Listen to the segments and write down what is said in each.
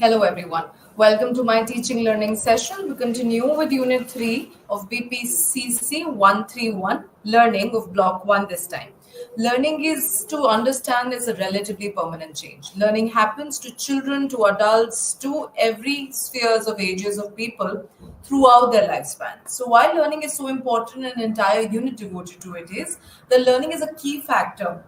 Hello, everyone. Welcome to my teaching learning session. We continue with Unit 3 of BPCC-131, Learning of Block 1 this time. Learning is to understand is a relatively permanent change. Learning happens to children, to adults, to every spheres of ages of people throughout their lifespan. So while learning is so important, an entire unit devoted to it is, the learning is a key factor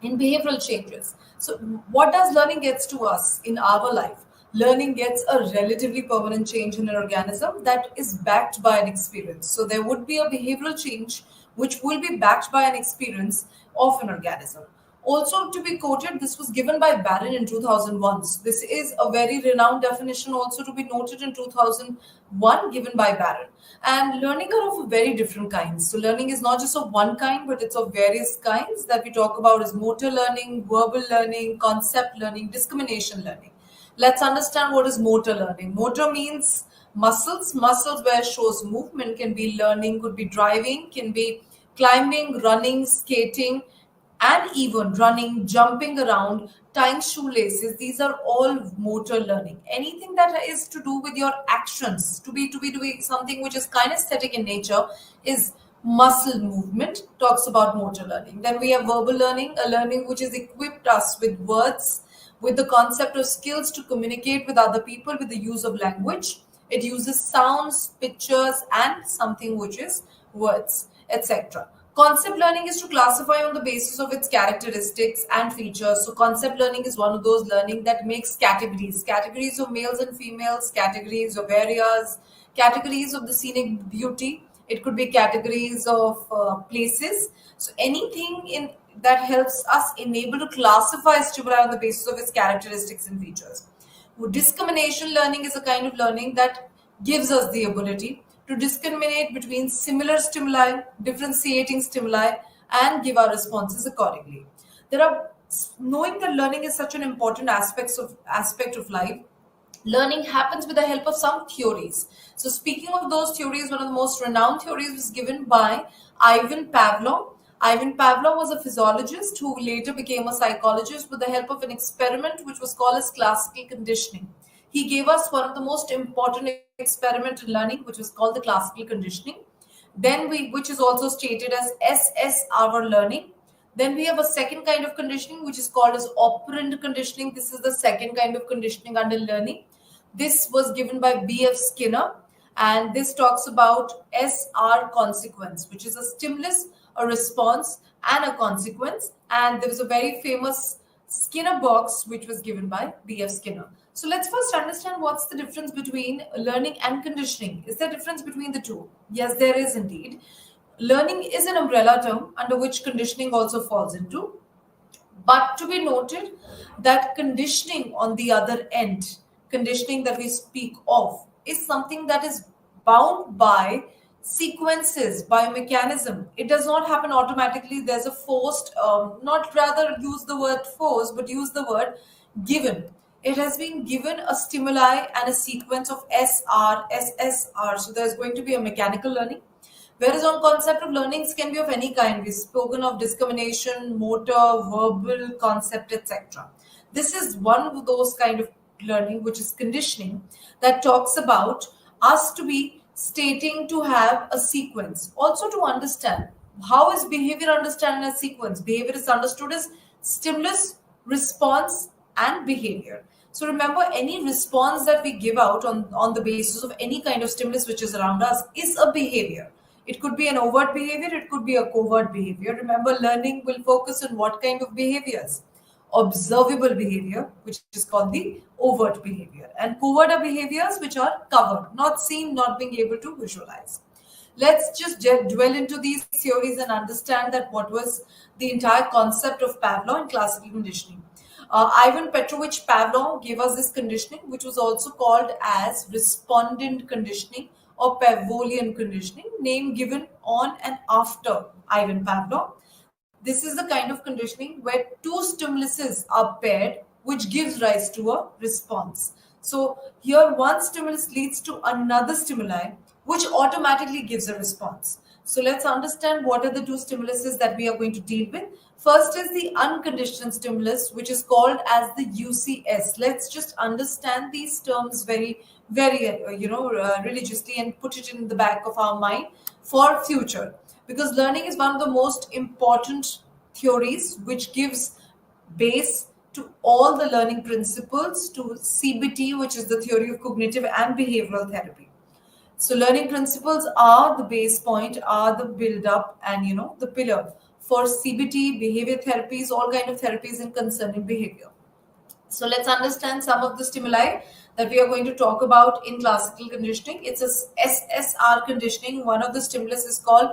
in behavioral changes. So, what does learning gets to us in our life? Learning gets a relatively permanent change in an organism that is backed by an experience. So, there would be a behavioral change which will be backed by an experience of an organism. Also, to be quoted, this was given by Barron in 2001. So this is a very renowned definition, also to be noted in 2001, given by Barron. And learning are of very different kinds. So learning is not just of one kind, but it's of various kinds that we talk about as motor learning, verbal learning, concept learning, discrimination learning. Let's understand what is motor learning. Motor means muscles. Muscles where shows movement can be learning, could be driving, can be climbing, running, skating, and even running, jumping around, tying shoelaces. These are all motor learning. Anything that is to do with your actions, to be doing something which is kinesthetic in nature, is muscle movement. Talks about motor learning. Then we have verbal learning, a learning which has equipped us with words, with the concept of skills to communicate with other people with the use of language. It uses sounds, pictures, and something which is words, etc. Concept learning is to classify on the basis of its characteristics and features. So concept learning is one of those learning that makes categories of males and females, categories of areas, categories of the scenic beauty. It could be categories of places. So anything in that helps us enable to classify stimuli on the basis of its characteristics and features. Discrimination learning is a kind of learning that gives us the ability to discriminate between similar stimuli, differentiating stimuli, and give our responses accordingly. There are knowing that learning is such an important aspect of life. Learning happens with the help of some theories. So, speaking of those theories, one of the most renowned theories was given by Ivan Pavlov. Ivan Pavlov was a physiologist who later became a psychologist with the help of an experiment which was called as classical conditioning. He gave us one of the most important experiment in learning, which was called the classical conditioning. Which is also stated as SSR learning. Then we have a second kind of conditioning, which is called as operant conditioning. This is the second kind of conditioning under learning. This was given by B.F. Skinner, and this talks about SR consequence, which is a stimulus, a response, and a consequence. And there was a very famous Skinner box, which was given by B.F. Skinner. So let's first understand what's the difference between learning and conditioning. Is there a difference between the two? Yes, there is indeed. Learning is an umbrella term under which conditioning also falls into. But to be noted that conditioning on the other end, conditioning that we speak of, is something that is bound by sequences, by a mechanism. It does not happen automatically. There's a forced, not rather use the word force, but use the word given. It has been given a stimuli and a sequence of SR, SSR. So there's going to be a mechanical learning. Whereas on concept of learnings can be of any kind. We've spoken of discrimination, motor, verbal, concept, etc. This is one of those kind of learning, which is conditioning, that talks about us to be stating to have a sequence. Also to understand how is behavior understood as sequence. Behavior is understood as stimulus, response, and behavior. So remember, any response that we give out on the basis of any kind of stimulus which is around us is a behavior. It could be an overt behavior, it could be a covert behavior. Remember, learning will focus on what kind of behaviors? Observable behavior, which is called the overt behavior. And covert are behaviors which are covered, not seen, not being able to visualize. Let's just dwell into these theories and understand that what was the entire concept of Pavlov and classical conditioning. Ivan Petrovich Pavlov gave us this conditioning, which was also called as respondent conditioning or Pavlovian conditioning, name given on and after Ivan Pavlov. This is the kind of conditioning where two stimuluses are paired, which gives rise to a response. So here one stimulus leads to another stimuli, which automatically gives a response. So let's understand what are the two stimuluses that we are going to deal with. First is the unconditioned stimulus, which is called as the UCS. Let's just understand these terms very religiously and put it in the back of our mind for future. Because learning is one of the most important theories which gives base to all the learning principles to CBT, which is the theory of cognitive and behavioral therapy. So learning principles are the base point, are the build up and the pillar for CBT, behavior therapies, all kind of therapies in concerning behavior. So let's understand some of the stimuli that we are going to talk about in classical conditioning. It's a SSR conditioning. One of the stimulus is called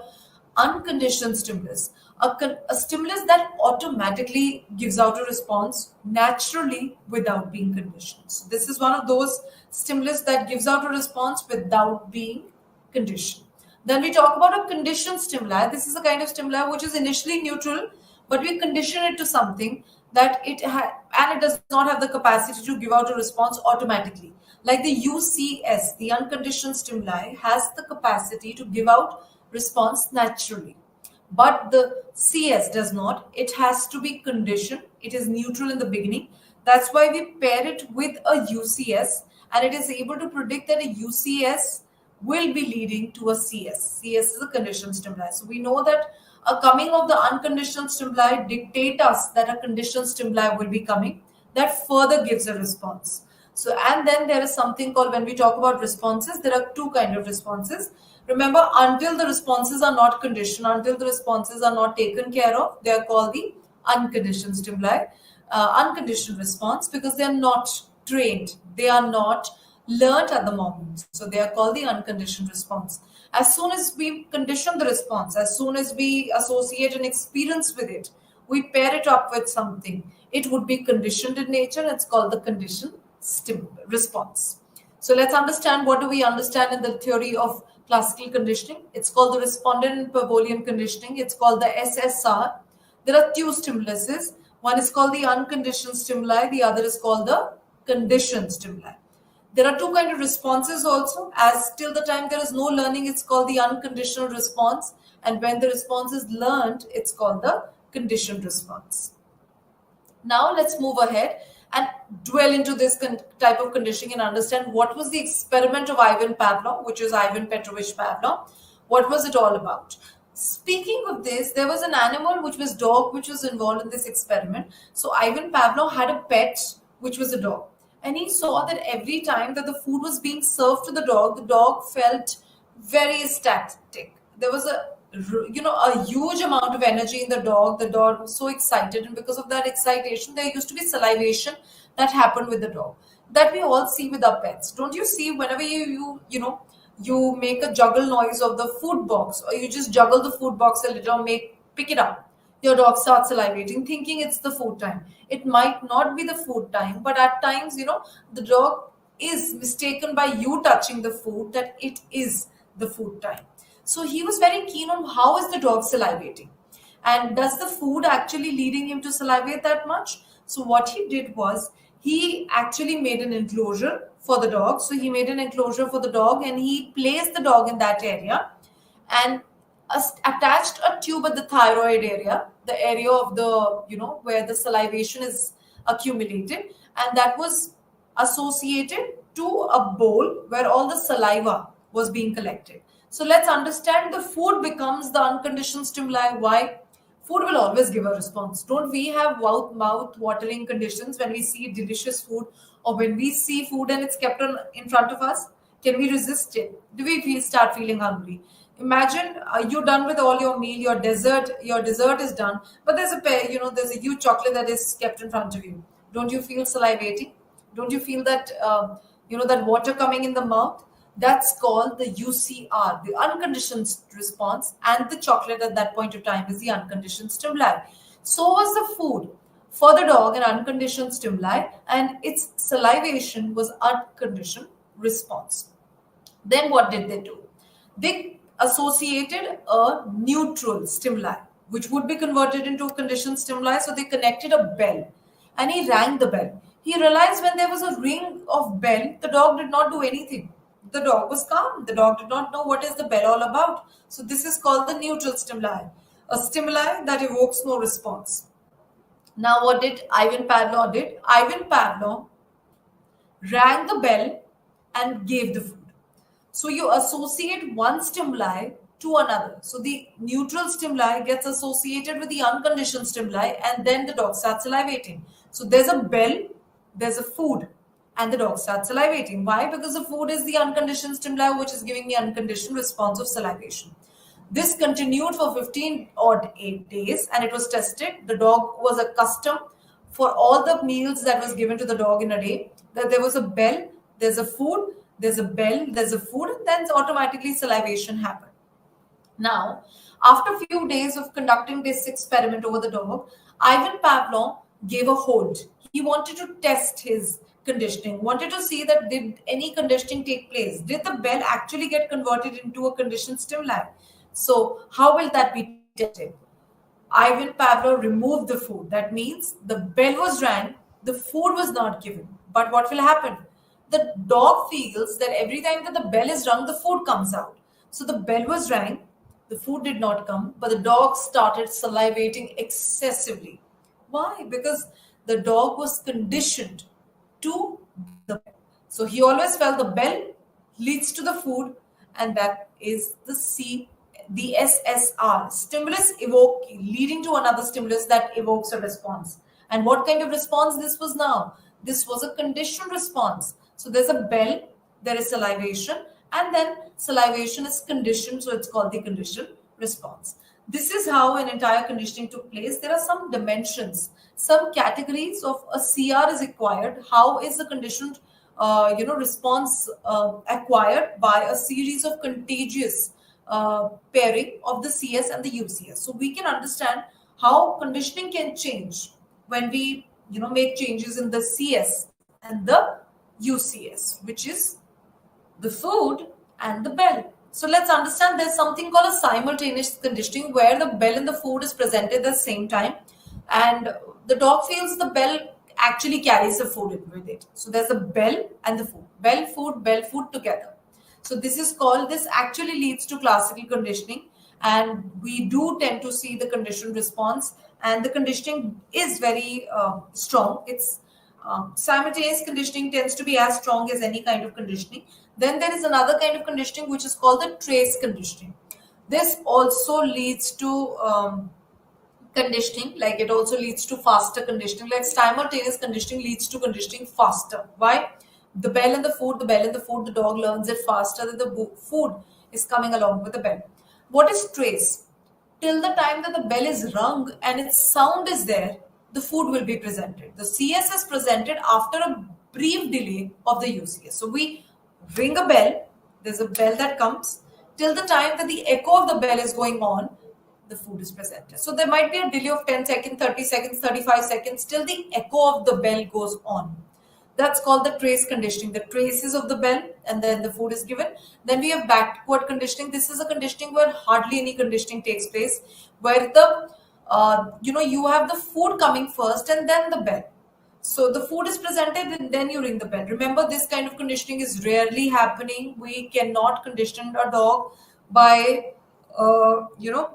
unconditioned stimulus. A stimulus that automatically gives out a response naturally without being conditioned. So this is one of those stimulus that gives out a response without being conditioned. Then we talk about a conditioned stimuli. This is a kind of stimuli which is initially neutral, but we condition it to something that and it does not have the capacity to give out a response automatically. Like the UCS, the unconditioned stimuli, has the capacity to give out response naturally. But the CS does not. It has to be conditioned. It is neutral in the beginning. That's why we pair it with a UCS, and it is able to predict that a UCS will be leading to a CS. CS is a conditioned stimuli. So we know that a coming of the unconditional stimuli dictate us that a conditioned stimuli will be coming that further gives a response. So, and then there is something called, when we talk about responses, there are two kind of responses. Remember, until the responses are not conditioned, until the responses are not taken care of, they are called the unconditioned stimuli, unconditioned response, because they are not trained, they are not learnt at the moment. So they are called the unconditioned response. As soon as we condition the response, as soon as we associate an experience with it, we pair it up with something, it would be conditioned in nature. It's called the conditioned response. So let's understand, what do we understand in the theory of classical conditioning? It's called the respondent and Pavlovian conditioning. It's called the SSR. There are two stimuluses. One is called the unconditioned stimuli. The other is called the conditioned stimuli. There are two kinds of responses also. As till the time there is no learning, it's called the unconditional response. And when the response is learned, it's called the conditioned response. Now let's move ahead and dwell into this type of conditioning and understand what was the experiment of Ivan Pavlov, which is Ivan Petrovich Pavlov. What was it all about? Speaking of this, there was an animal, which was dog, which was involved in this experiment. So Ivan Pavlov had a pet, which was a dog. And he saw that every time that the food was being served to the dog felt very ecstatic. There was a huge amount of energy in the dog. The dog was so excited, and because of that excitation, there used to be salivation that happened with the dog. That we all see with our pets. Don't you see, whenever you make a juggle noise of the food box, or you just juggle the food box a little, pick it up, your dog starts salivating, thinking it's the food time. It might not be the food time, but at times, the dog is mistaken by you touching the food that it is the food time. So he was very keen on how is the dog salivating, and does the food actually leading him to salivate that much? So what he did was, he actually made an enclosure for the dog. So he made an enclosure for the dog, and he placed the dog in that area, and attached a tube at the thyroid area, the area of the, where the salivation is accumulated, and that was associated to a bowl where all the saliva was being collected. So let's understand, the food becomes the unconditioned stimuli. Why? Food will always give a response. Don't we have mouth watering conditions when we see delicious food, or when we see food and it's kept in front of us? Can we resist it? Do we start feeling hungry? Imagine you're done with all your meal, your dessert is done, but there's a huge chocolate that is kept in front of you. Don't you feel salivating? Don't you feel that that water coming in the mouth? That's called the UCR, the unconditioned response, and the chocolate at that point of time is the unconditioned stimuli. So was the food for the dog an unconditioned stimuli, and its salivation was unconditioned response. Then what did they do? They associated a neutral stimuli, which would be converted into a conditioned stimuli. So they connected a bell, and he rang the bell. He realized when there was a ring of bell, the dog did not do anything. The dog was calm. The dog did not know what is the bell all about. So this is called the neutral stimuli, a stimuli that evokes no response. Now, what did Ivan Pavlov did? Ivan Pavlov rang the bell and gave the food. So you associate one stimuli to another. So the neutral stimuli gets associated with the unconditioned stimuli, and then the dog starts salivating. So there's a bell, there's a food, and the dog starts salivating. Why? Because the food is the unconditioned stimuli, which is giving the unconditioned response of salivation. This continued for 15 odd 8 days, and it was tested. The dog was accustomed for all the meals that was given to the dog in a day, that there was a bell, there's a food, there's a bell, there's a food, and then automatically salivation happened. Now, after a few days of conducting this experiment over the dog, Ivan Pavlov gave a hold. He wanted to test his conditioning, wanted to see that did any conditioning take place? Did the bell actually get converted into a conditioned stimuli? So, how will that be tested? Ivan Pavlov removed the food. That means the bell was rang, the food was not given. But what will happen? The dog feels that every time that the bell is rung, the food comes out. So the bell was rang, the food did not come, but the dog started salivating excessively. Why? Because the dog was conditioned to the bell. So he always felt the bell leads to the food, and that is the SSR, stimulus evoke, leading to another stimulus that evokes a response. And what kind of response this was now? This was a conditioned response. So there's a bell, there is salivation, and then salivation is conditioned, so it's called the conditioned response. This is how an entire conditioning took place. There are some dimensions, some categories of a CR is acquired. How is the conditioned response acquired? By a series of contagious pairing of the CS and the UCS. So we can understand how conditioning can change when we make changes in the CS and the UCS, which is the food and the bell. So let's understand there's something called a simultaneous conditioning where the bell and the food is presented at the same time, and the dog feels the bell actually carries the food with it. So there's a bell and the food. Bell, food together. So this actually leads to classical conditioning, and we do tend to see the conditioned response, and the conditioning is very strong. It's simultaneous conditioning tends to be as strong as any kind of conditioning. Then there is another kind of conditioning which is called the trace conditioning. This also leads to conditioning, like it also leads to faster conditioning. Like simultaneous conditioning leads to conditioning faster. Why? The bell and the food, the dog learns it faster than the food is coming along with the bell. What is trace? Till the time that the bell is rung and its sound is there, the food will be presented. The CS is presented after a brief delay of the UCS. So we ring a bell, there's a bell that comes, till the time that the echo of the bell is going on, the food is presented. So there might be a delay of 10 seconds, 30 seconds, 35 seconds, till the echo of the bell goes on. That's called the trace conditioning. The traces of the bell, and then the food is given. Then we have backward conditioning. This is a conditioning where hardly any conditioning takes place, where the you have the food coming first and then the bell. So the food is presented and then you ring the bell. Remember, this kind of conditioning is rarely happening. We cannot condition a dog by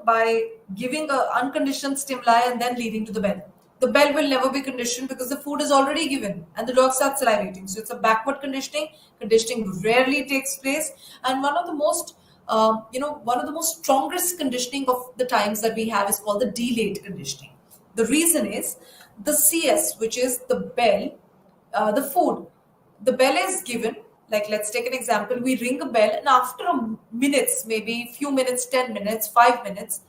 by giving an unconditioned stimuli and then leading to the bell. The bell will never be conditioned because the food is already given and the dog starts salivating. So it's a backward conditioning. Conditioning rarely takes place, and one of the most strongest conditioning of the times that we have is called the delayed conditioning. The reason is the CS, which is the bell, the food. The bell is given. Like, let's take an example. We ring a bell, and after minutes, maybe few minutes, 10 minutes, 5 minutes,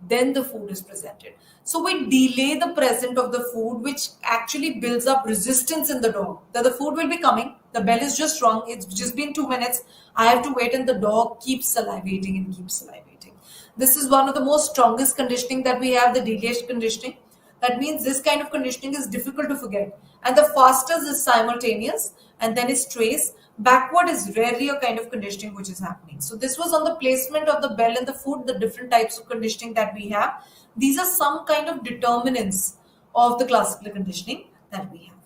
then the food is presented. So we delay the present of the food, which actually builds up resistance in the dog. That the food will be coming, the bell is just rung, it's just been 2 minutes, I have to wait, and the dog keeps salivating and keeps salivating. This is one of the most strongest conditioning that we have, the delayed conditioning. That means this kind of conditioning is difficult to forget. And the fastest is simultaneous, and then is trace. Backward is rarely a kind of conditioning which is happening. So this was on the placement of the bell and the food, the different types of conditioning that we have. These are some kind of determinants of the classical conditioning that we have.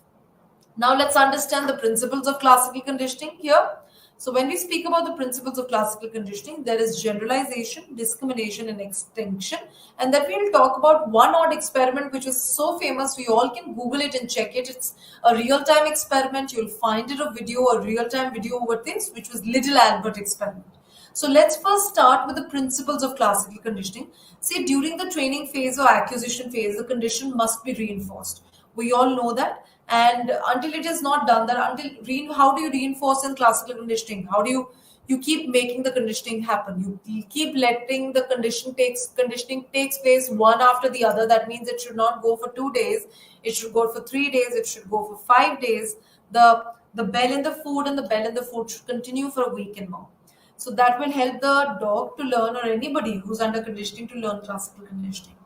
Now let's understand the principles of classical conditioning here. So when we speak about the principles of classical conditioning, there is generalization, discrimination, and extinction. And that we'll talk about one odd experiment which is so famous, we all can Google it and check it. It's a real-time experiment. You'll find it a real-time video over this, which was Little Albert experiment. So let's first start with the principles of classical conditioning. See, during the training phase or acquisition phase, the condition must be reinforced. We all know that. And until it is not done, that how do you reinforce in classical conditioning? How do you keep making the conditioning happen? You keep letting the conditioning takes place one after the other. That means it should not go for 2 days. It should go for 3 days. It should go for 5 days. The bell in the food and the bell in the food should continue for a week and more. So that will help the dog to learn, or anybody who's under conditioning to learn classical conditioning.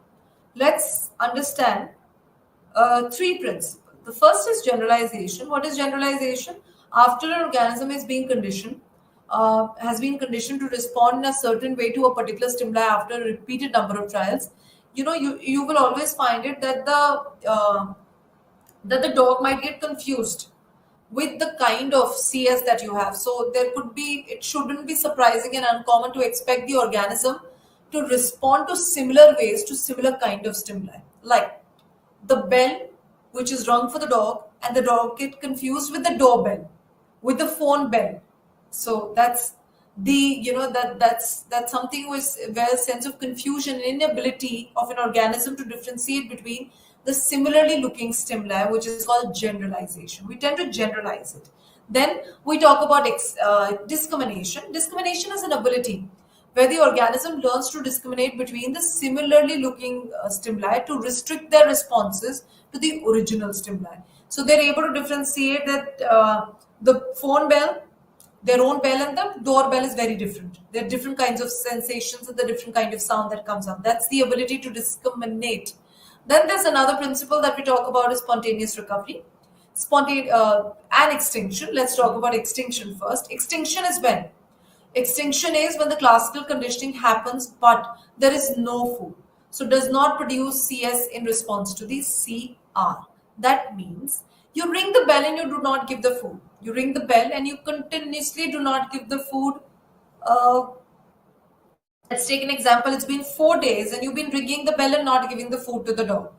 Let's understand three principles. The first is generalization. What is generalization? After an organism is being conditioned, has been conditioned to respond in a certain way to a particular stimuli after a repeated number of trials, you will always find it that the dog might get confused with the kind of CS that you have. So it shouldn't be surprising and uncommon to expect the organism to respond to similar ways to similar kind of stimuli. Like the bell, which is rung for the dog, and the dog get confused with the doorbell, with the phone bell. So that's that's something where a sense of confusion and inability of an organism to differentiate between the similarly looking stimuli, which is called generalization. We tend to generalize it. Then we talk about discrimination. Discrimination is an ability where the organism learns to discriminate between the similarly looking stimuli to restrict their responses to the original stimuli. So they're able to differentiate that the phone bell, their own bell, and the doorbell is very different. There are different kinds of sensations and the different kind of sound that comes up. That's the ability to discriminate. Then there's another principle that we talk about is spontaneous recovery. And extinction. Let's talk about extinction first. Extinction is when the classical conditioning happens, but there is no food. So does not produce CS in response to the CR. That means you ring the bell and you do not give the food. You ring the bell and you continuously do not give the food. Let's take an example. It's been 4 days and you've been ringing the bell and not giving the food to the dog.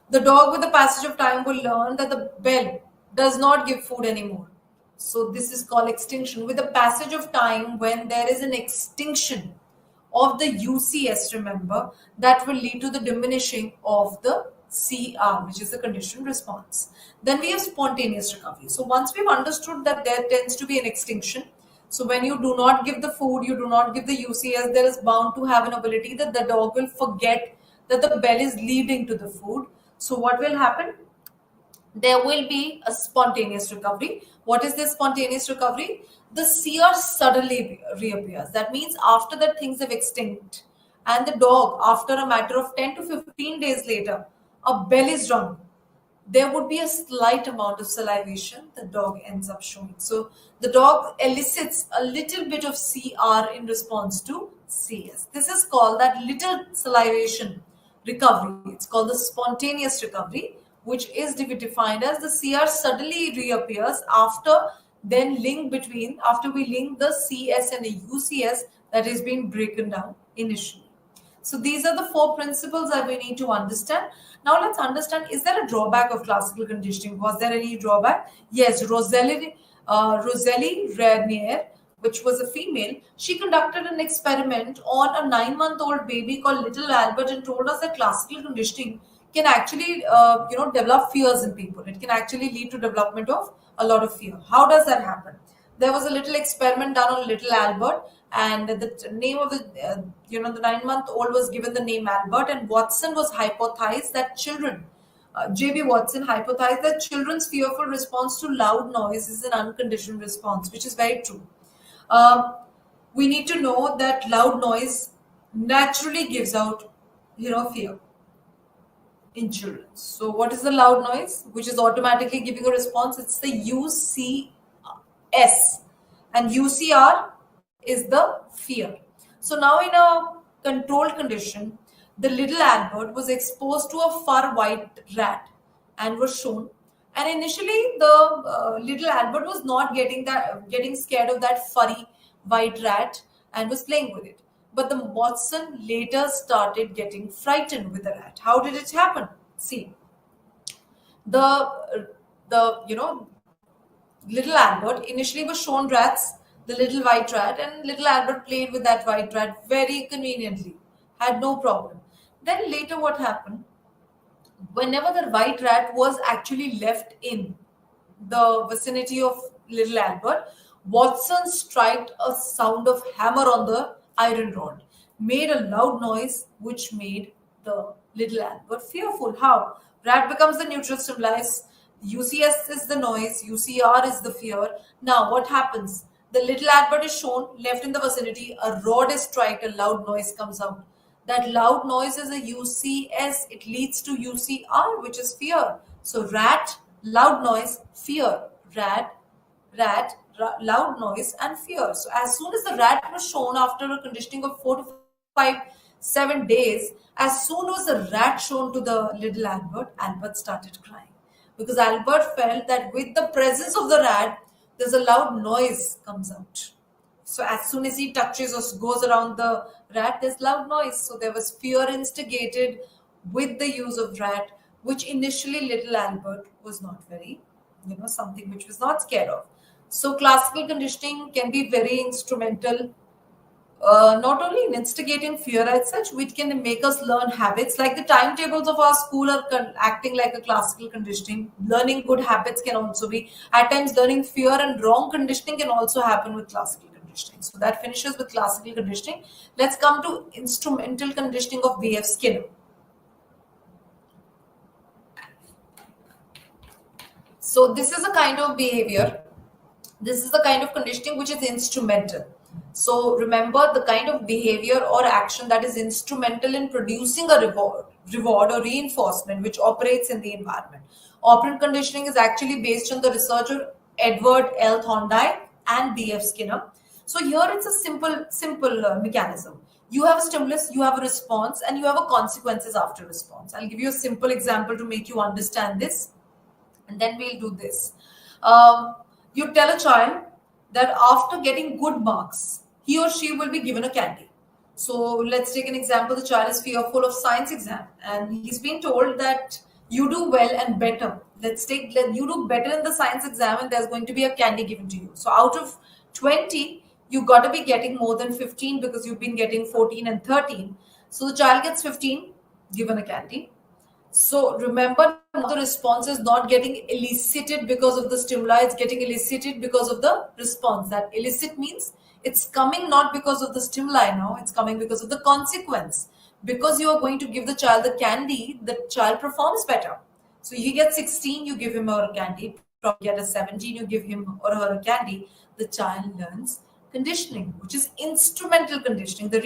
The dog, with the passage of time, will learn that the bell does not give food anymore. So this is called extinction. With the passage of time, when there is an extinction of the UCS, remember, that will lead to the diminishing of the CR, which is the conditioned response. Then we have spontaneous recovery. So once we've understood that there tends to be an extinction, so when you do not give the food, you do not give the UCS, there is bound to have an ability that the dog will forget that the bell is leading to the food. So what will happen? There will be a spontaneous recovery. What is this spontaneous recovery? The CR suddenly reappears. That means after that things have extinct, and the dog, after a matter of 10 to 15 days later, a bell is rung. There would be a slight amount of salivation the dog ends up showing. So the dog elicits a little bit of CR in response to CS. This is called that little salivation recovery. It's called the spontaneous recovery, which is defined as the CR suddenly reappears after we link the CS and a UCS that is being broken down initially. So these are the 4 principles that we need to understand. Now let's understand, is there a drawback of classical conditioning? Was there any drawback? Yes, Rosalie Ranier, which was a female, she conducted an experiment on a 9-month-old baby called Little Albert and told us that classical conditioning can actually develop fears in people. It can actually lead to development of a lot of fear. How does that happen? There was a little experiment done on Little Albert, and the name of the 9-month-old was given the name Albert, and Watson was hypothesized that J.B. Watson hypothesized that children's fearful response to loud noise is an unconditioned response, which is very true. We need to know that loud noise naturally gives out, fear in children. So what is the loud noise which is automatically giving a response? It's the UCS, and UCR is the fear. So now in a controlled condition, the Little Albert was exposed to a fur white rat and was shown And initially, the little Albert was not getting scared of that furry white rat and was playing with it. But the Watson later started getting frightened with the rat. How did it happen? See, the little Albert initially was shown rats, the little white rat, and little Albert played with that white rat very conveniently, had no problem. Then later, what happened? Whenever the white rat was actually left in the vicinity of little Albert, Watson struck a sound of hammer on the iron rod, made a loud noise which made the little Albert fearful. How? Rat becomes the neutral stimuli. UCS is the noise, UCR is the fear. Now, what happens? The little Albert is shown left in the vicinity, a rod is struck, a loud noise comes out. That loud noise is a UCS, it leads to UCR, which is fear. So, rat, loud noise, fear. Loud noise, and fear. So, as soon as the rat was shown after a conditioning of 4 to 5, 7 days, as soon as the rat shown to the little Albert, Albert started crying. Because Albert felt that with the presence of the rat, there's a loud noise comes out. So as soon as he touches or goes around the rat, there's loud noise. So there was fear instigated with the use of rat, which initially little Albert was not very, something which was not scared of. So classical conditioning can be very instrumental, not only in instigating fear as such, which can make us learn habits. Like the timetables of our school are acting like a classical conditioning. Learning good habits can also be. At times, learning fear and wrong conditioning can also happen with classical conditioning. So that finishes with classical conditioning. Let's come to instrumental conditioning of B.F. Skinner. So this is a kind of behavior. This is the kind of conditioning which is instrumental. So remember, the kind of behavior or action that is instrumental in producing a reward or reinforcement which operates in the environment. Operant conditioning is actually based on the research of Edward L. Thorndike and B.F. Skinner. So here it's a simple mechanism. You have a stimulus, you have a response, and you have a consequences after response. I'll give you a simple example to make you understand this, and then we'll do this. You tell a child that after getting good marks, he or she will be given a candy. So let's take an example. The child is fearful of science exam and he's been told that you do well and better. You do better in the science exam and there's going to be a candy given to you. So out of 20, you got to be getting more than 15 because you've been getting 14 and 13. So the child gets 15, given a candy. So remember, the response is not getting elicited because of the stimuli, it's getting elicited because of the response. That elicit means it's coming not because of the stimuli now, it's coming because of the consequence. Because you are going to give the child the candy, the child performs better. So he gets 16, you give him or her candy. Probably get a 17, you give him or her a candy. The child learns conditioning, which is instrumental conditioning. The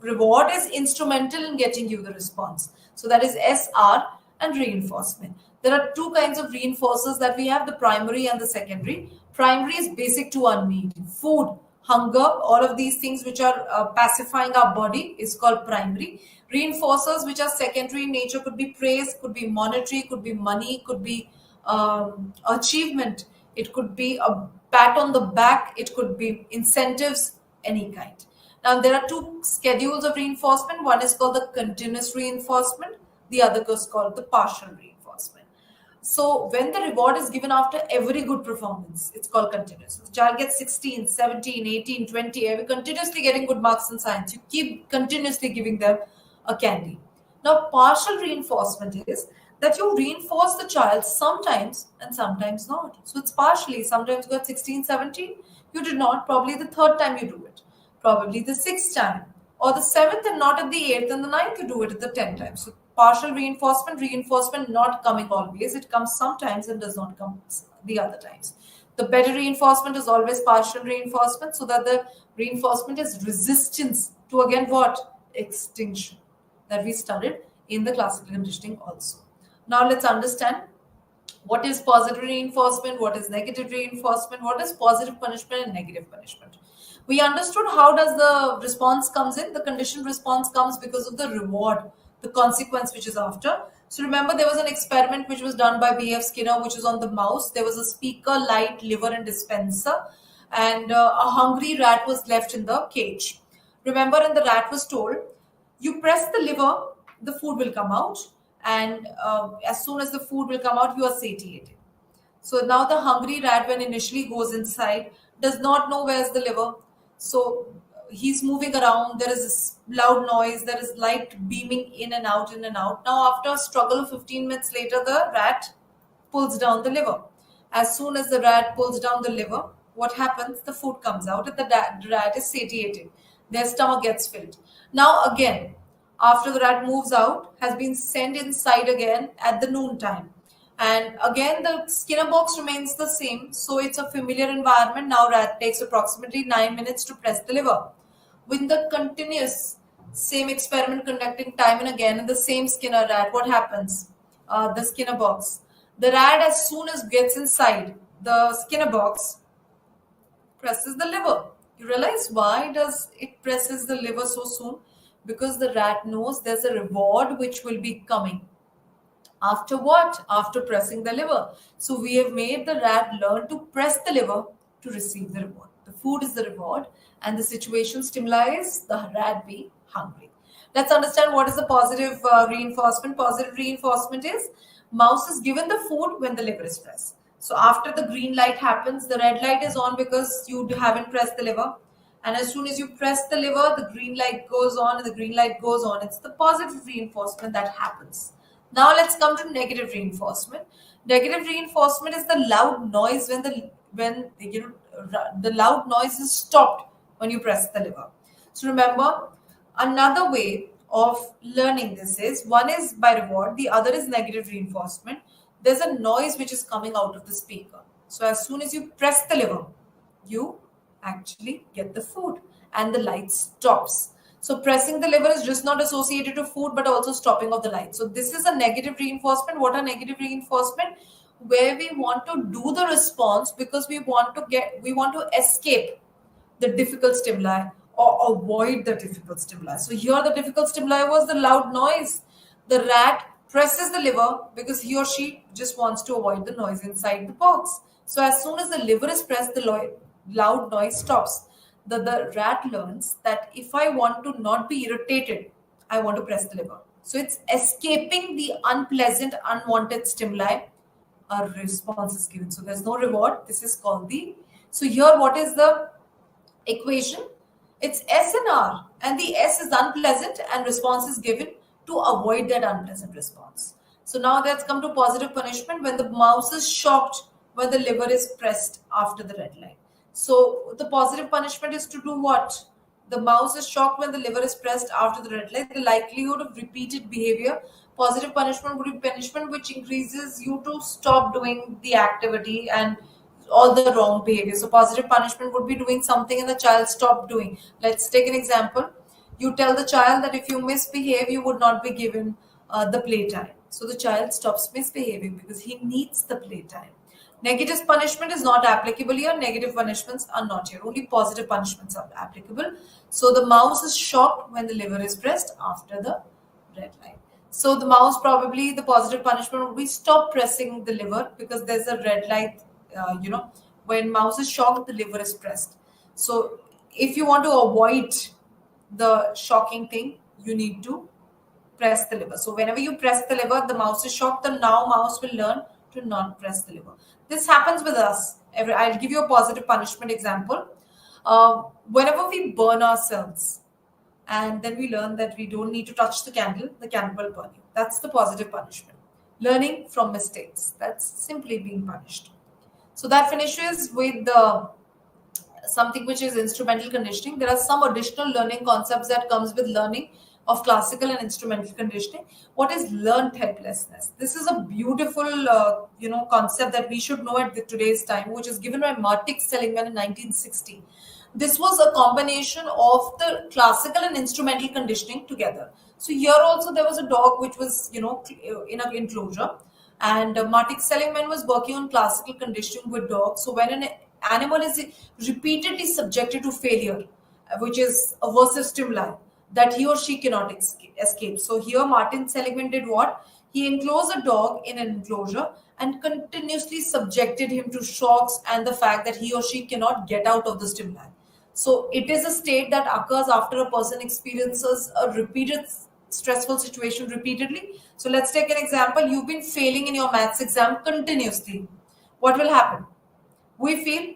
reward is instrumental in getting you the response. So that is SR and reinforcement. There are two kinds of reinforcers that we have, the primary and the secondary. Primary is basic to our need. Food, hunger, all of these things which are pacifying our body is called primary. Reinforcers which are secondary in nature could be praise, could be monetary, could be money, could be achievement. It could be a pat on the back. It could be incentives, any kind. Now, there are two schedules of reinforcement. One is called the continuous reinforcement. The other is called the partial reinforcement. So, when the reward is given after every good performance, it's called continuous. The child gets 16, 17, 18, 20, every continuously getting good marks in science. You keep continuously giving them a candy. Now, partial reinforcement is that you reinforce the child sometimes and sometimes not. So, it's partially. Sometimes you got 16, 17, you did not. Probably the third time you do it. Probably the sixth time, or the seventh and not at the eighth, and the ninth you do it at the 10th time. So partial reinforcement not coming always. It comes sometimes and does not come the other times. The better reinforcement is always partial reinforcement, so that the reinforcement is resistance to again what? Extinction, that we studied in the classical conditioning also. Now let's understand what is positive reinforcement, what is negative reinforcement, what is positive punishment and negative punishment. We understood how does the response comes in. The conditioned response comes because of the reward, the consequence which is after. So remember, there was an experiment which was done by B.F. Skinner, which was on the mouse. There was a speaker, light, liver, and dispenser, and a hungry rat was left in the cage. Remember, and the rat was told, you press the lever, the food will come out, and as soon as the food will come out, you are satiated. So now the hungry rat, when initially goes inside, does not know where's the liver. So he's moving around. There is this loud noise. There is light beaming in and out, in and out. Now, after a struggle of 15 minutes later, the rat pulls down the liver. As soon as the rat pulls down the liver, what happens? The food comes out and the rat is satiated. Their stomach gets filled. Now, again, after the rat moves out, has been sent inside again at the noon time. And again, the Skinner box remains the same. So it's a familiar environment. Now, rat takes approximately 9 minutes to press the liver. With the continuous same experiment conducting time and again in the same Skinner rat, what happens? The Skinner box. The rat, as soon as gets inside the Skinner box, presses the liver. You realize why does it presses the liver so soon? Because the rat knows there's a reward which will be coming. After what? After pressing the liver. So we have made the rat learn to press the liver to receive the reward. The food is the reward and the situation stimuli is the rat being hungry. Let's understand what is the positive reinforcement. Positive reinforcement is mouse is given the food when the liver is pressed. So after the green light happens, the red light is on because you haven't pressed the liver. And as soon as you press the liver, the green light goes on and the green light goes on. It's the positive reinforcement that happens. Now let's come to negative reinforcement. Negative reinforcement is the loud noise when the loud noise is stopped when you press the lever. So remember, another way of learning this is one is by reward, the other is negative reinforcement. There's a noise which is coming out of the speaker. So as soon as you press the lever, you actually get the food and the light stops. So pressing the lever is just not associated to food, but also stopping of the light. So this is a negative reinforcement. What are negative reinforcement? Where we want to do the response because we want to escape the difficult stimuli or avoid the difficult stimuli. So here the difficult stimuli was the loud noise. The rat presses the lever because he or she just wants to avoid the noise inside the box. So as soon as the lever is pressed, the loud noise stops. The rat learns that if I want to not be irritated, I want to press the lever. So it's escaping the unpleasant, unwanted stimuli. A response is given. So there's no reward. This is called so here what is the equation? It's S and R, and the S is unpleasant and response is given to avoid that unpleasant response. So now let's come to positive punishment when the mouse is shocked when the lever is pressed after the red light. So the positive punishment is to do what? The mouse is shocked when the lever is pressed after the red light. The likelihood of repeated behavior. Positive punishment would be punishment which increases you to stop doing the activity and all the wrong behavior. So positive punishment would be doing something and the child stopped doing. Let's take an example. You tell the child that if you misbehave, you would not be given the playtime. So the child stops misbehaving because he needs the playtime. Negative punishment is not applicable here. Negative punishments are not here. Only positive punishments are applicable. So the mouse is shocked when the lever is pressed after the red light. So the mouse probably, the positive punishment would be stop pressing the lever because there's a red light, when mouse is shocked, the lever is pressed. So if you want to avoid the shocking thing, you need to press the lever. So whenever you press the lever, the mouse is shocked, the now mouse will learn to not press the lever. This happens with us. I'll give you a positive punishment example. Whenever we burn ourselves and then we learn that we don't need to touch the candle will burn you. That's the positive punishment. Learning from mistakes. That's simply being punished. So that finishes with something which is instrumental conditioning. There are some additional learning concepts that comes with learning of classical and instrumental conditioning. What is learned helplessness? This is a beautiful, concept that we should know at today's time, which is given by Martin Seligman in 1960. This was a combination of the classical and instrumental conditioning together. So here also there was a dog which was, in an enclosure, and Martin Seligman was working on classical conditioning with dogs. So when an animal is repeatedly subjected to failure, which is aversive stimuli, that he or she cannot escape. So here Martin Seligman did what? He enclosed a dog in an enclosure and continuously subjected him to shocks and the fact that he or she cannot get out of the stimuli. So it is a state that occurs after a person experiences a repeated stressful situation repeatedly. So let's take an example. You've been failing in your maths exam continuously. What will happen? We feel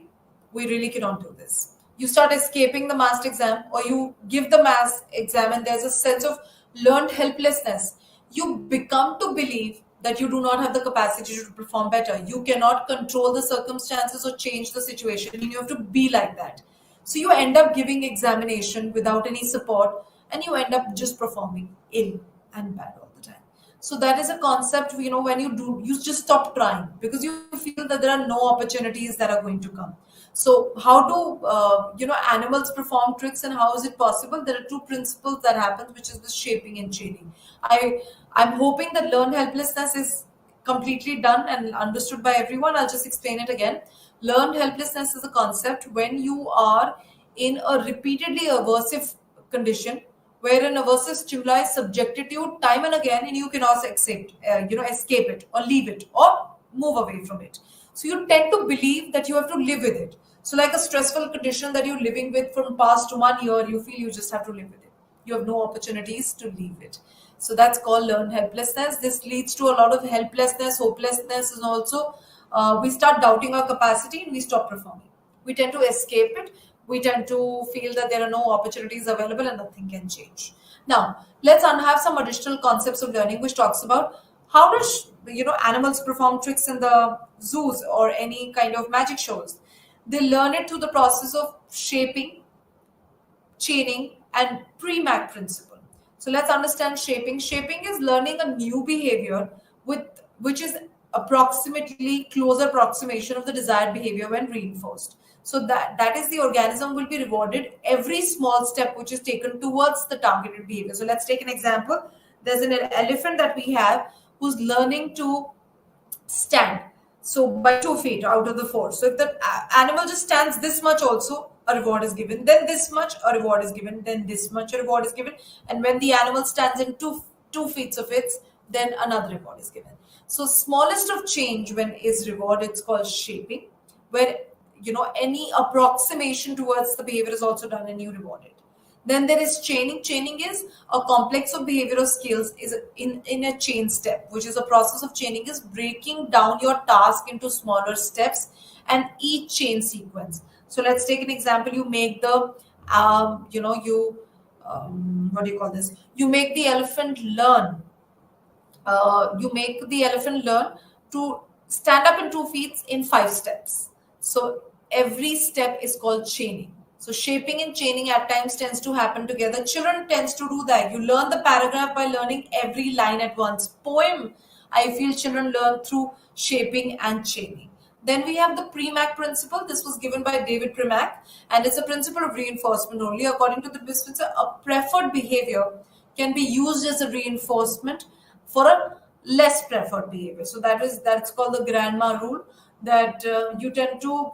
we really cannot do this. You start escaping the maths exam, or you give the maths exam and there's a sense of learned helplessness. You become to believe that you do not have the capacity to perform better. You cannot control the circumstances or change the situation, and you have to be like that. So you end up giving examination without any support, and you end up just performing ill and bad all the time. So that is a concept, when you do, you just stop trying because you feel that there are no opportunities that are going to come. So how do animals perform tricks, and how is it possible? There are two principles that happen, which is the shaping and chaining. I'm hoping that learned helplessness is completely done and understood by everyone. I'll just explain it again. Learned helplessness is a concept when you are in a repeatedly aversive condition where an aversive stimuli is subjected to you time and again, and you cannot escape it or leave it or move away from it. So you tend to believe that you have to live with it. So like a stressful condition that you're living with from past 1 year, you feel you just have to live with it. You have no opportunities to leave it. So that's called learned helplessness. This leads to a lot of helplessness, hopelessness, and also we start doubting our capacity and we stop performing. We tend to escape it. We tend to feel that there are no opportunities available and nothing can change. Now, let's have some additional concepts of learning, which talks about how does animals perform tricks in the zoos or any kind of magic shows. They learn it through the process of shaping, chaining, and pre-Mac principle. So let's understand shaping. Shaping is learning a new behavior which is approximately closer approximation of the desired behavior when reinforced. So that is the organism will be rewarded every small step which is taken towards the targeted behavior. So let's take an example. There's an elephant that we have who's learning to stand. So by 2 feet out of the four. So if the animal just stands this much also, a reward is given. Then this much, a reward is given. Then this much, a reward is given. And when the animal stands in two feet of it, then another reward is given. So smallest of change when is reward, it's called shaping, where any approximation towards the behavior is also done and you reward it. Then there is chaining. Chaining is a complex of behavioral skills is in a chain step, which is a process of chaining is breaking down your task into smaller steps and each chain sequence. So let's take an example. You make the, what do you call this? You make the elephant learn. You make the elephant learn to stand up in 2 feet in 5 steps. So every step is called chaining. So shaping and chaining at times tends to happen together. Children tends to do that. You learn the paragraph by learning every line at once. Poem, I feel children learn through shaping and chaining. Then we have the Premack principle. This was given by David Premack, and it's a principle of reinforcement only. According to the Biswitzer, a preferred behavior can be used as a reinforcement for a less preferred behavior. So that's called the grandma rule, that you tend to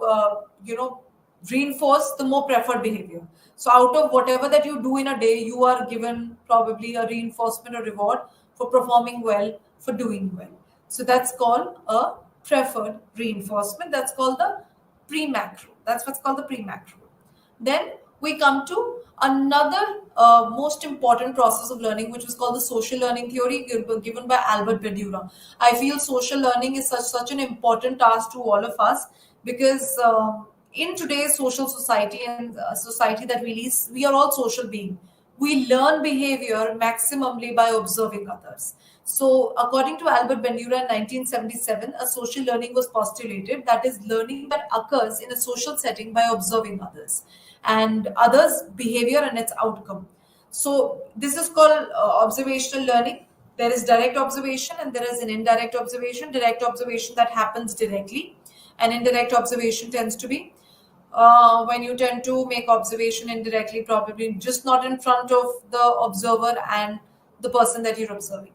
reinforce the more preferred behavior. So out of whatever that you do in a day, you are given probably a reinforcement or reward for performing well, for doing well. So that's called a preferred reinforcement. That's called the Premack rule. That's what's called the Premack rule. Then we come to another most important process of learning, which was called the social learning theory, given by Albert Bandura. I feel social learning is such an important task to all of us because in today's social society and society that we live, we are all social beings. We learn behavior maximally by observing others. So, according to Albert Bandura in 1977, a social learning was postulated, that is, learning that occurs in a social setting by observing others and others' behavior and its outcome. So, this is called observational learning. There is direct observation and there is an indirect observation. Direct observation that happens directly, and indirect observation tends to be when you tend to make observation indirectly, probably just not in front of the observer and the person that you're observing.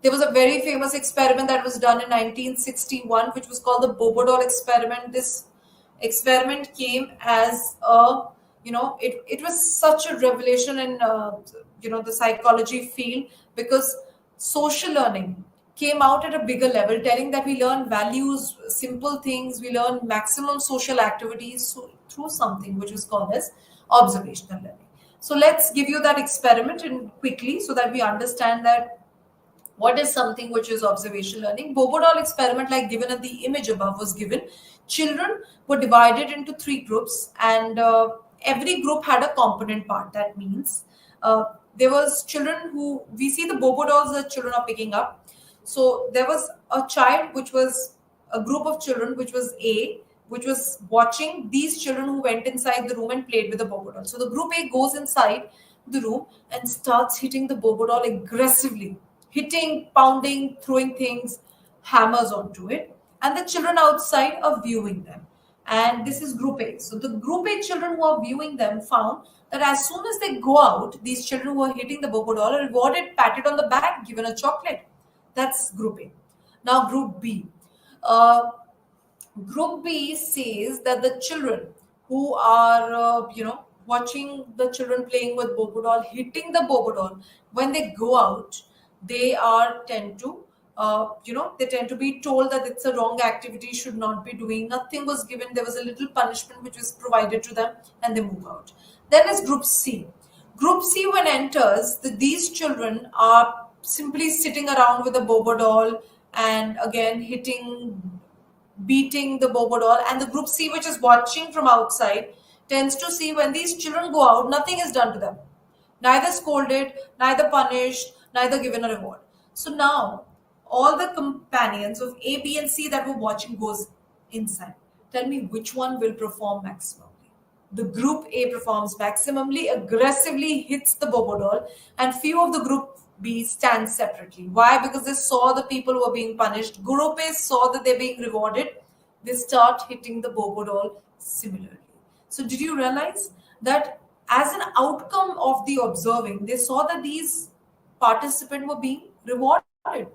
There was a very famous experiment that was done in 1961, which was called the Bobodol experiment. This experiment came as it was such a revelation in the psychology field, because social learning came out at a bigger level, telling that we learn values, simple things, we learn maximum social activities through something which is called as observational learning. So let's give you that experiment and quickly so that we understand that what is something which is observation learning. Bobo doll experiment, like given in the image above, was given. Children were divided into three groups, and every group had a component part. That means there was children who we see the Bobo dolls that children are picking up. So there was a child which was a group of children which was A, which was watching these children who went inside the room and played with the Bobo doll. So the group A goes inside the room and starts hitting the Bobo doll aggressively, hitting, pounding, throwing things, hammers onto it. And the children outside are viewing them. And this is group A. So the group A children who are viewing them found that as soon as they go out, these children who are hitting the Bobo doll are rewarded, patted on the back, given a chocolate. That's group A. Now group B. Uh, Group B says that the children who are, watching the children playing with Bobo doll, hitting the Bobo doll, when they go out, they are tend to, they tend to be told that it's a wrong activity, should not be doing. Nothing was given. There was a little punishment which was provided to them, and they move out. Then is Group C. Group C, when enters, these children are simply sitting around with a Bobo doll and again hitting, beating the Bobo doll. And the group C, which is watching from outside, tends to see when these children go out, nothing is done to them. Neither scolded, neither punished, neither given a reward. So now all the companions of A, B, and C that were watching goes inside. Tell me which one will perform maximally. The group A performs maximally, aggressively hits the Bobo doll, and few of the group B stand separately. Why? Because they saw the people who were being punished. Group A saw that they're being rewarded. They start hitting the Bobo doll similarly. So did you realize that as an outcome of the observing, they saw that these participants were being rewarded.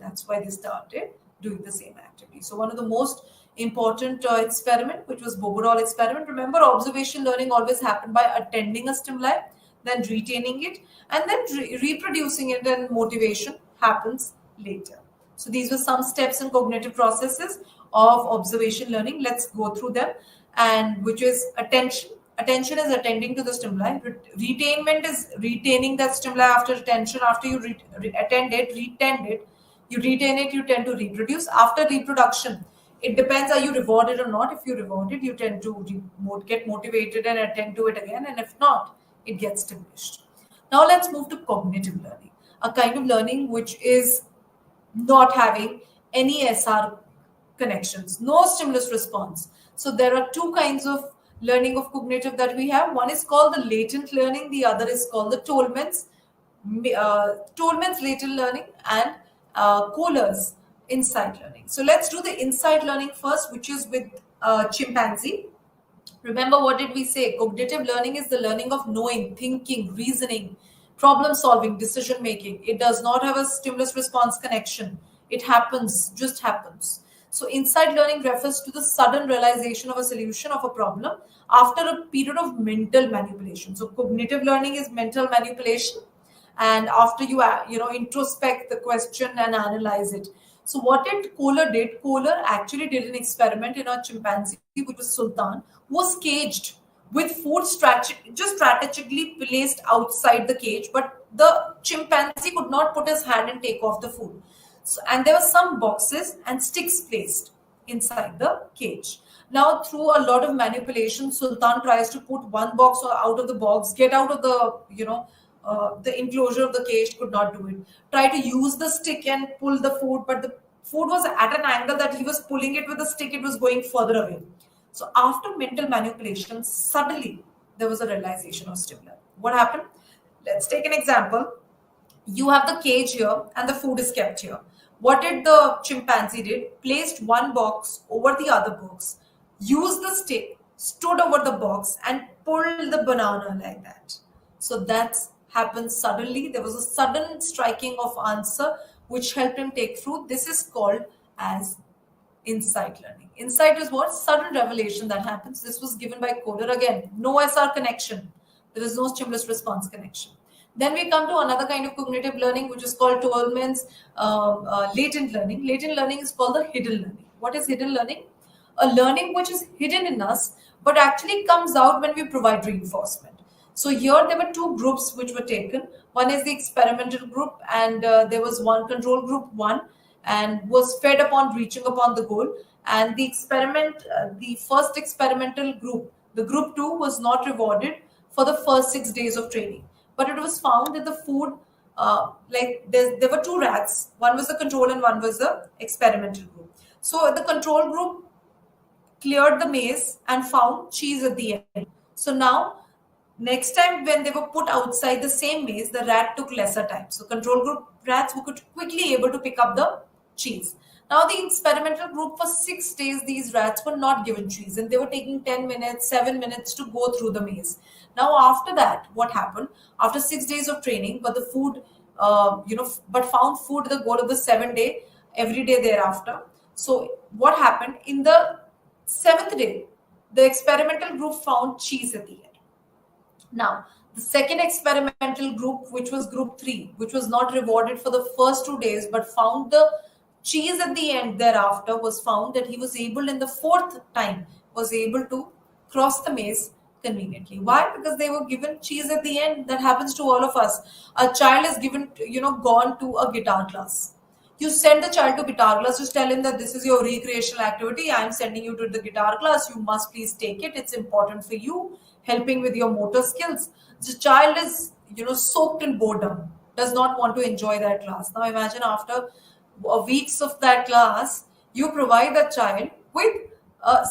That's why they started doing the same activity. So one of the most important experiment, which was Bobo doll experiment. Remember, observation learning always happened by attending a stimuli, then retaining it, and then reproducing it, and motivation happens later. So these were some steps in cognitive processes of observation learning. Let's go through them. And which is attention. Attention is attending to the stimuli. Retainment is retaining that stimuli after attention. After you attend it, retend it, you retain it, you tend to reproduce. After reproduction, it depends, are you rewarded or not. If you're rewarded, you tend to get motivated and attend to it again. And if not, it gets diminished. Now let's move to cognitive learning, a kind of learning which is not having any SR connections, no stimulus response. So there are two kinds of learning of cognitive that we have. One is called the latent learning, the other is called the Tolman's latent learning, and Kohler's insight learning. So let's do the insight learning first, which is with chimpanzee. Remember, what did we say? Cognitive learning is the learning of knowing, thinking, reasoning, problem solving, decision making. It does not have a stimulus response connection. It happens, just happens. So insight learning refers to the sudden realization of a solution of a problem after a period of mental manipulation. So cognitive learning is mental manipulation, and after you introspect the question and analyze it. So what did Kohler did? Kohler actually did an experiment in a chimpanzee, which was Sultan, who was caged with food just strategically placed outside the cage, but the chimpanzee could not put his hand and take off the food. So, and there were some boxes and sticks placed inside the cage. Now, through a lot of manipulation, Sultan tries to put one box out of the box, get out of the enclosure of the cage, could not do it. Try to use the stick and pull the food, but the food was at an angle that he was pulling it with the stick, it was going further away. So after mental manipulation, suddenly there was a realization of stimuli. What happened? Let's take an example. You have the cage here and the food is kept here. What did the chimpanzee did? Placed one box over the other box, used the stick, stood over the box and pulled the banana like that. So that's happened suddenly. There was a sudden striking of answer which helped him take fruit. This is called as insight learning. Insight is what? Sudden revelation that happens. This was given by Kohler. Again, no SR connection. There is no stimulus response connection. Then we come to another kind of cognitive learning, which is called Tolman's latent learning. Latent learning is called the hidden learning. What is hidden learning? A learning which is hidden in us, but actually comes out when we provide reinforcement. So here there were two groups which were taken. One is the experimental group, and there was one control group one, and was fed upon reaching upon the goal. And the first experimental group, the group two, was not rewarded for the first 6 days of training. But it was found that the food, there were two rats. One was the control and one was the experimental group. So the control group cleared the maze and found cheese at the end. So now, next time when they were put outside the same maze, the rat took lesser time. So control group rats were quickly able to pick up the cheese. Now the experimental group, for 6 days, these rats were not given cheese, and they were taking 10 minutes, 7 minutes to go through the maze. Now after that, what happened? After 6 days of training, but the food, but found food at the goal of the 7th day, every day thereafter. So what happened? In the 7th day, the experimental group found cheese at the end. Now, the second experimental group, which was group 3, which was not rewarded for the first 2 days, but found the cheese at the end thereafter, was found that he was able, in the 4th time, was able to cross the maze conveniently. Why? Because they were given cheese at the end. That happens to all of us. A child is given, gone to a guitar class. You send the child to guitar class, just tell him that this is your recreational activity. I am sending you to the guitar class. You must please take it. It's important for you, helping with your motor skills. The child is, soaked in boredom, does not want to enjoy that class. Now imagine after weeks of that class, you provide that child with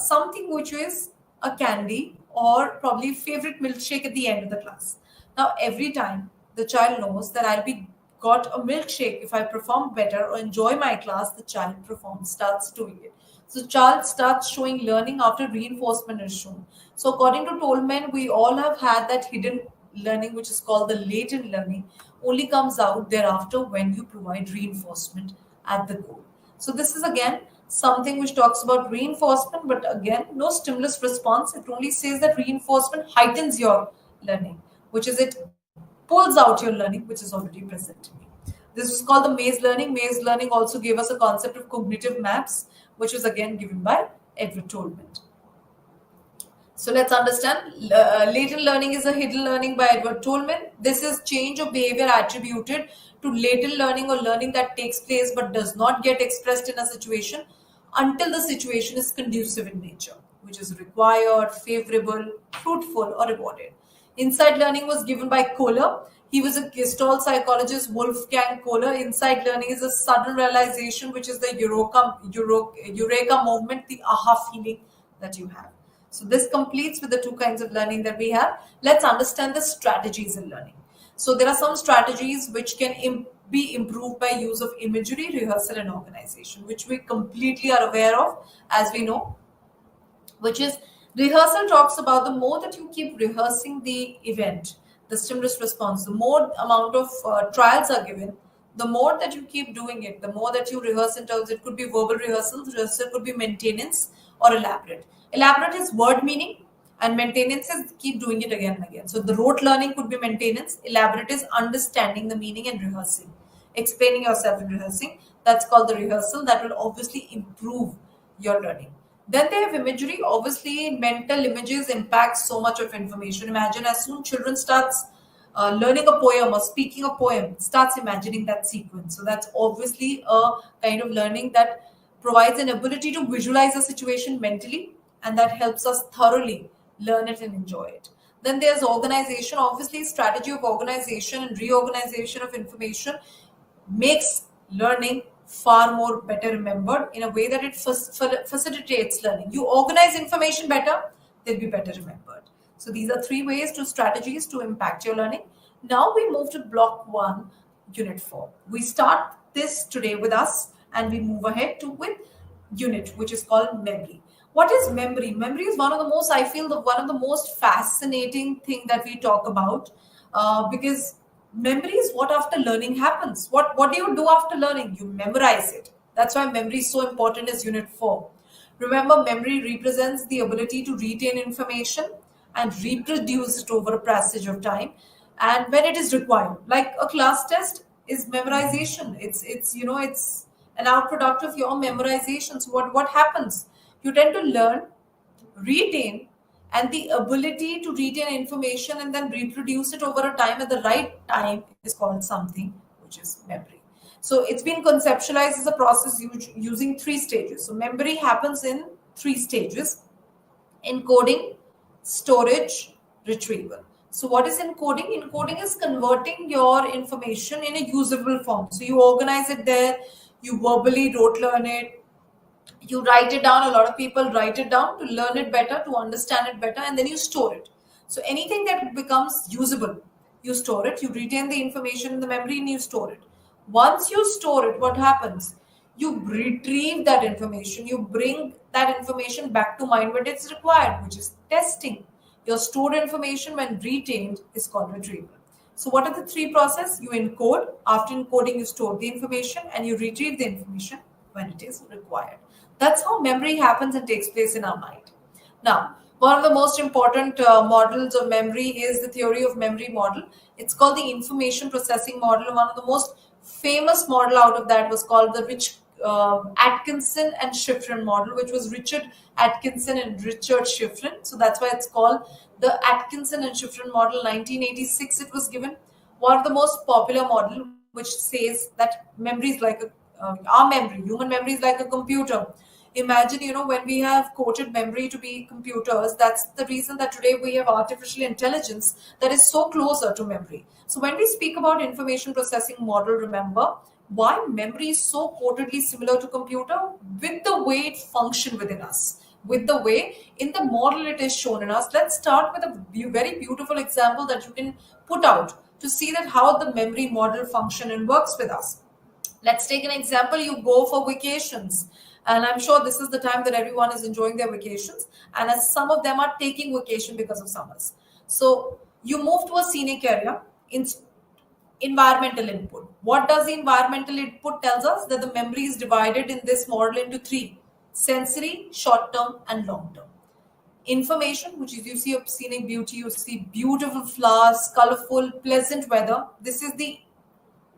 something which is a candy or probably favorite milkshake at the end of the class. Now every time the child knows that I'll be got a milkshake if I perform better or enjoy my class, the child starts doing it. So child starts showing learning after reinforcement is shown. So according to Tolman, we all have had that hidden learning, which is called the latent learning, only comes out thereafter when you provide reinforcement at the goal. So this is again something which talks about reinforcement, but again, no stimulus response. It only says that reinforcement heightens your learning, which is it pulls out your learning, which is already present. This is called the maze learning. Maze learning also gave us a concept of cognitive maps, which was again given by Edward Tolman. So let's understand. Latent learning is a hidden learning by Edward Tolman. This is change of behavior attributed to latent learning, or learning that takes place but does not get expressed in a situation until the situation is conducive in nature, which is required, favorable, fruitful, or rewarded. Insight learning was given by Kohler. He was a Gestalt psychologist, Wolfgang Kohler. Insight learning is a sudden realization, which is the eureka moment, the aha feeling that you have. So this completes with the two kinds of learning that we have. Let's understand the strategies in learning. So there are some strategies which can be improved by use of imagery, rehearsal, and organization, which we completely are aware of, as we know, which is rehearsal talks about the more that you keep rehearsing the event, the stimulus response, the more amount of trials are given, the more that you keep doing it, the more that you rehearse in terms, it could be verbal rehearsals, rehearsal could be maintenance or elaborate. Elaborate is word meaning, and maintenance is keep doing it again and again. So the rote learning could be maintenance. Elaborate is understanding the meaning and rehearsing, explaining yourself in rehearsing. That's called the rehearsal. That will obviously improve your learning. Then they have imagery. Obviously, mental images impact so much of information. Imagine as soon children starts learning a poem or speaking a poem, starts imagining that sequence. So that's obviously a kind of learning that provides an ability to visualize a situation mentally, and that helps us thoroughly learn it and enjoy it. Then there's organization. Obviously, strategy of organization and reorganization of information makes learning far more better remembered in a way that it facilitates learning. You organize information better, they'll be better remembered. So these are 3 ways to strategies to impact your learning. Now we move to block 1, unit 4. We start this today with us and we move ahead to with unit, which is called memory. What is memory? Memory is one of the most, I feel, one of the most fascinating thing that we talk about because memory is what after learning happens. What do you do after learning? You memorize it. That's why memory is so important as unit 4. Remember, memory represents the ability to retain information and reproduce it over a passage of time. and when it is required. Like a class test is memorization. It's an outproduct of your memorization. So what happens? You tend to learn, retain, and the ability to retain information and then reproduce it over a time at the right time is called something which is memory. So it's been conceptualized as a process using three stages. So memory happens in three stages: encoding, storage, retrieval. So what is encoding? Encoding is converting your information in a usable form. So you organize it there, you verbally rote learn it, you write it down. A lot of people write it down to learn it better, to understand it better, and then you store it. So anything that becomes usable, you store it, you retain the information in the memory and you store it. Once you store it, what happens? You retrieve that information, you bring that information back to mind when it's required, which is testing. Your stored information, when retained, is called retrieval. So what are the three processes? You encode. After encoding, you store the information and you retrieve the information when it is required. That's how memory happens and takes place in our mind. Now, one of the most important models of memory is the theory of memory model. It's called the information processing model. One of the most famous model out of that was called the Atkinson and Shiffrin model, which was Richard Atkinson and Richard Shiffrin. So that's why it's called the Atkinson and Shiffrin model. 1986 it was given. One of the most popular model, which says that memory is like our memory, human memory is like a computer. Imagine, when we have quoted memory to be computers, that's the reason that today we have artificial intelligence that is so closer to memory. So when we speak about information processing model, remember why memory is so quotedly similar to computer, with the way it functions within us, with the way in the model it is shown in us. Let's start with a very beautiful example that you can put out to see that how the memory model function and works with us. Let's take an example. You go for vacations, and I'm sure this is the time that everyone is enjoying their vacations, and as some of them are taking vacation because of summers. So you move to a scenic area. In environmental input, what does the environmental input tells us? That the memory is divided in this model into three: sensory, short term, and long term. Information, which is you see a scenic beauty, you see beautiful flowers, colorful, pleasant weather. This is the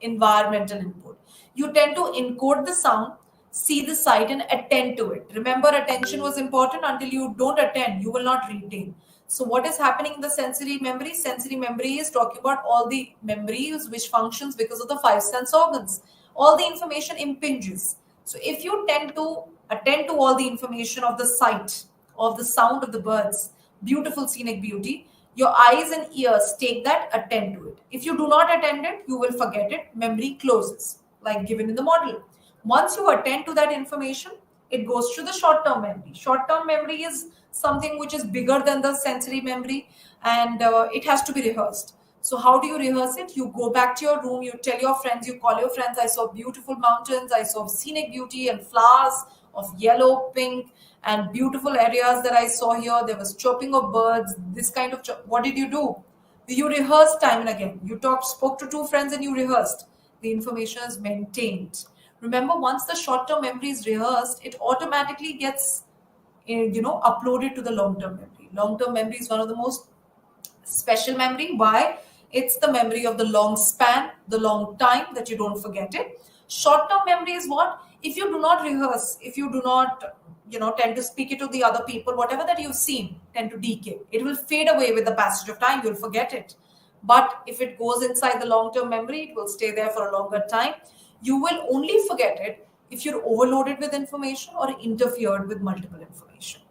environmental input. You tend to encode the sound, see the sight, and attend to it. Remember, attention was important. Until you don't attend, you will not retain. So what is happening in the sensory memory? Sensory memory is talking about all the memories which functions because of the five sense organs. All the information impinges. So if you tend to attend to all the information of the sight, of the sound of the birds, beautiful scenic beauty, your eyes and ears take that, attend to it. If you do not attend it, you will forget it. Memory closes, like given in the model. Once you attend to that information, it goes to the short-term memory. Short-term memory is something which is bigger than the sensory memory, and it has to be rehearsed. So how do you rehearse it? You go back to your room, you tell your friends, you call your friends, I saw beautiful mountains, I saw scenic beauty and flowers of yellow, pink, and beautiful areas that I saw here. There was chirping of birds, this kind of what did you do? You rehearsed time and again. You spoke to two friends and you rehearsed. The information is maintained. Remember, once the short-term memory is rehearsed, it automatically gets uploaded to the long-term memory. Long-term memory is one of the most special memory. Why? It's the memory of the long span, the long time that you don't forget it. Short-term memory is what? If you do not rehearse, if you do not tend to speak it to the other people, whatever that you've seen tend to decay. It will fade away with the passage of time. You'll forget it. But if it goes inside the long-term memory, it will stay there for a longer time. You will only forget it if you're overloaded with information or interfered with multiple information.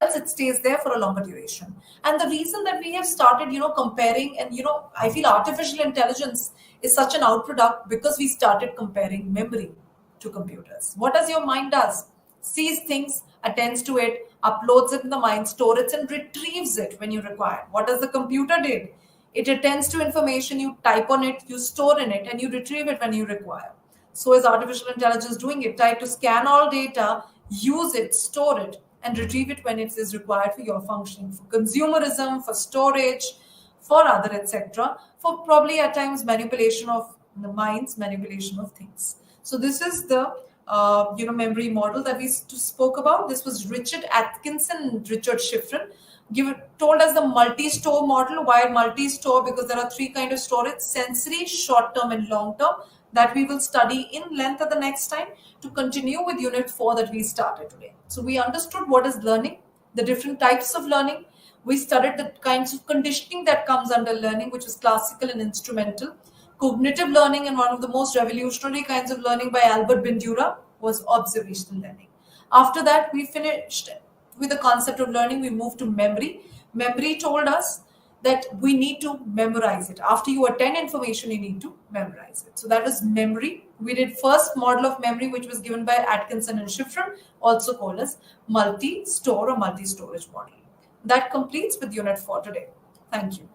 Else it stays there for a longer duration. And the reason that we have started, comparing, and, I feel artificial intelligence is such an outproduct because we started comparing memory to computers. What does your mind does? Sees things, attends to it, uploads it in the mind, stores it, and retrieves it when you require. What does the computer did? It attends to information, you type on it, you store in it, and you retrieve it when you require. So is artificial intelligence doing it. Try to scan all data, use it, store it, and retrieve it when it is required for your functioning, for consumerism, for storage, for other, etc. For probably at times manipulation of the minds, manipulation of things. So this is the memory model that we spoke about. This was Richard Atkinson and Richard Shiffrin. told us the multi-store model. Why multi-store? Because there are three kinds of storage: sensory, short-term, and long-term, that we will study in length at the next time to continue with unit 4 that we started today. So we understood what is learning, the different types of learning. We studied the kinds of conditioning that comes under learning, which is classical and instrumental. Cognitive learning, and one of the most revolutionary kinds of learning by Albert Bandura, was observational learning. After that, we finished with the concept of learning. We moved to memory. Memory told us that we need to memorize it. After you attend information, you need to memorize it. So that was memory. We did first model of memory, which was given by Atkinson and Shiffrin, also called as multi-store or multi-storage model. That completes with unit 4 today. Thank you.